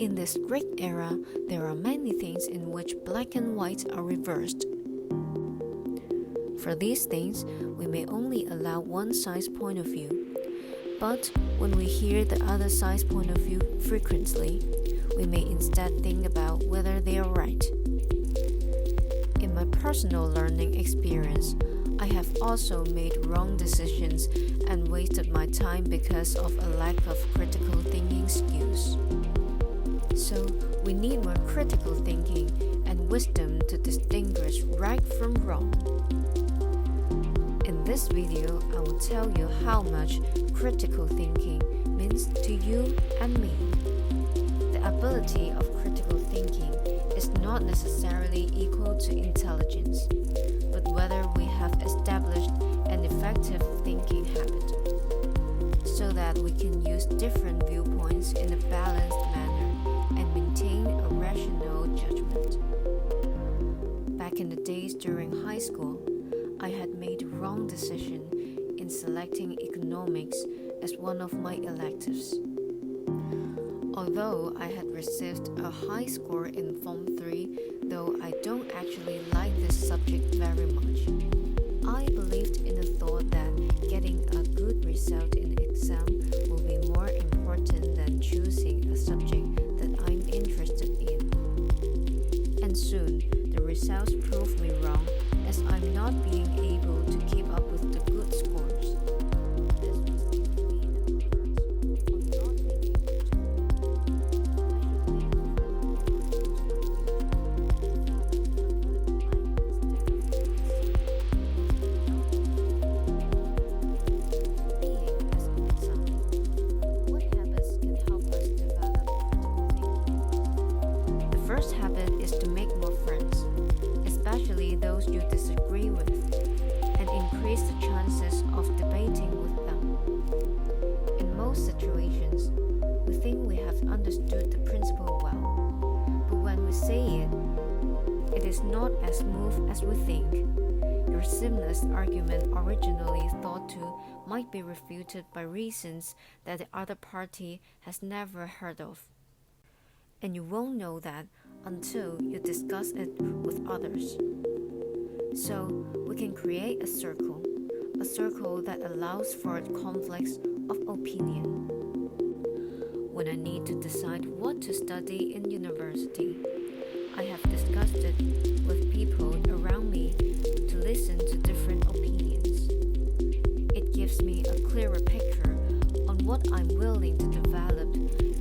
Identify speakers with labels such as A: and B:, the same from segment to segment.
A: In this great era, there are many things in which black and white are reversed. For these things, we may only allow one side's point of view. But when we hear the other side's point of view frequently, we may instead think about whether they are right. In my personal learning experience, I have also made wrong decisions and wasted my time because of a lack of critical thinking skills. So, we need more critical thinking and wisdom to distinguish right from wrong. In this video, I will tell you how much critical thinking means to you and me. The ability of critical thinking is not necessarily equal to intelligence, but whether we have established an effective thinking habit, so that we can use different viewpoints in a balanced manner and maintain a rational judgment. Back in the days during high school, I had made a wrong decision in selecting economics as one of my electives. Although I had received a high score in Form 3, though I don't actually like this subject very much, I believed in the thought that getting a good result in the exam will be more important than choosing a subject that I'm interested in. And soon, the results proved me wrong, as I'm not being able to keep up with the good scores. This was due to me at first of not being able to. The first habit is to make more friends, especially those you disagree with, and increase the chances of debating with them. In most situations, we think we have understood the principle well, but when we say it, it is not as smooth as we think. Your simplest argument originally thought to might be refuted by reasons that the other party has never heard of. And you won't know that until you discuss it with others. So, we can create a circle that allows for conflicts of opinion. When I need to decide what to study in university, I have discussed it with people around me to listen to different opinions. It gives me a clearer picture on what I'm willing to develop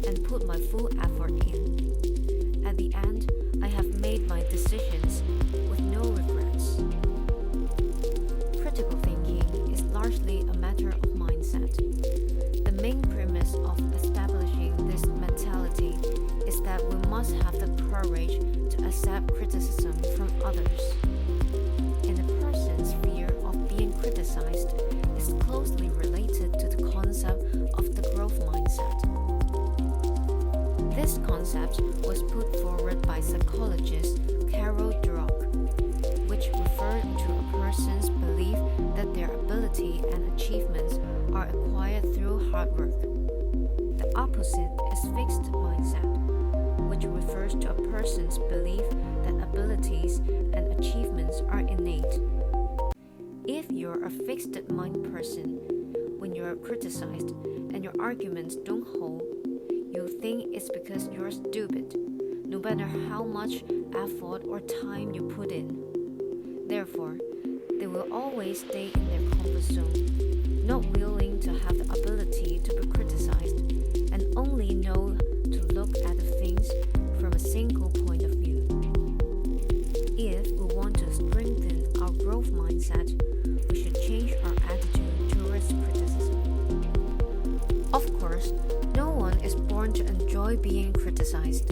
A: and put my full effort in. At the end, I have made my decisions with no regrets. Critical thinking is largely a matter of mindset. The main premise of establishing this mentality is that we must have the courage to accept criticism from others. And a person's fear of being criticized is closely related to the concept of the growth mindset. This concept was put forward by psychologist Carol Dweck, which referred to a person's belief that their ability and achievements are acquired through hard work. The opposite is fixed mindset, which refers to a person's belief that abilities and achievements are innate. If you're a fixed mind person, when you're criticized and your arguments don't hold, you think it's because you're stupid, no matter how much effort or time you put in. Therefore, they will always stay in their comfort zone, not willing to have the ability to be criticized, and only know to look at the things from a single point of view. If we want to strengthen our growth mindset, we should change our attitude towards criticism. Of course, no one is born to enjoy being criticized,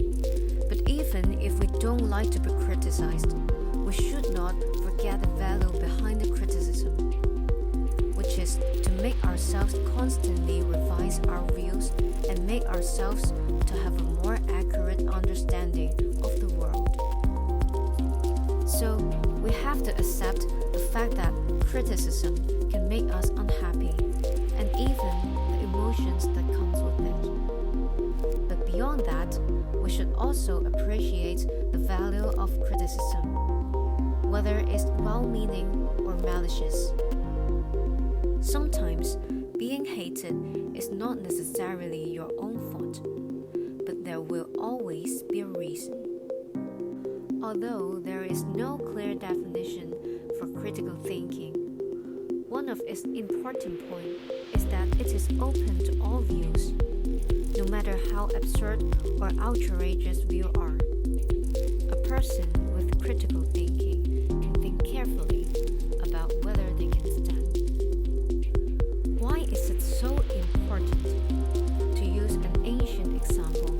A: but even if we don't like to be criticized, we should not forget the value behind the criticism, which is to make ourselves constantly revise our views and make ourselves to have a more accurate understanding of the world. So, we have to accept the fact that criticism can make us unhappy, and even the emotions that comes with it. But beyond that, we also appreciate the value of criticism, whether it's well-meaning or malicious. Sometimes, being hated is not necessarily your own fault, but there will always be a reason. Although there is no clear definition for critical thinking, one of its important points is that it is open to all views, no matter how absurd or outrageous views are. A person with critical thinking can think carefully about whether they can stand. Why is it so important? To use an ancient example,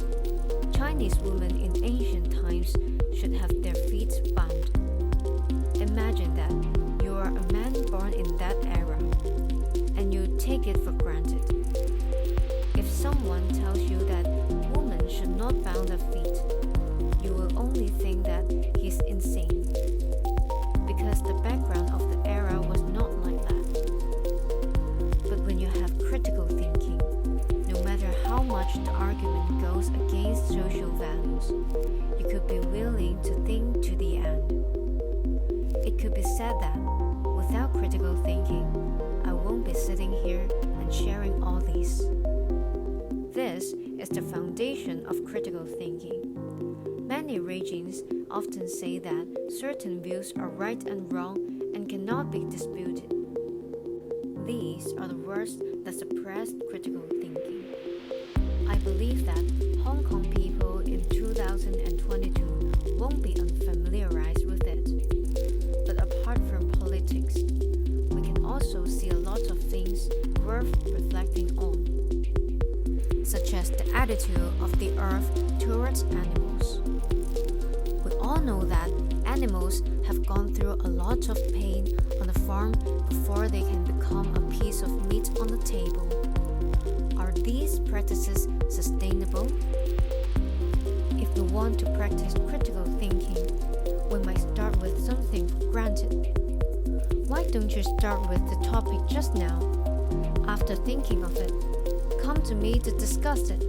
A: Chinese women in ancient times should have their feet bound. Imagine that you are a man born in that era, and you take it for granted. If someone tells you that women should not bound their feet, you will only think that he's insane, because the background of the era was not like that. But when you have critical thinking, no matter how much the argument goes against social values, you could be willing to think to the end. It could be said that without critical thinking, I won't be sitting here and sharing all these. This is the foundation of critical thinking. Many regimes often say that certain views are right and wrong and cannot be disputed. These are the words that suppress critical thinking. I believe that Hong Kong people in 2022 won't be unfamiliarized with it. But apart from politics, we can also see a lot of things worth reflecting on, such as the attitude of the earth towards animals. We all know that animals have gone through a lot of pain on a farm before they can become a piece of meat on the table. Are these practices sustainable? If we want to practice critical thinking, we might start with something granted. Why don't you start with the topic just now? After thinking of it, come to me to discuss it.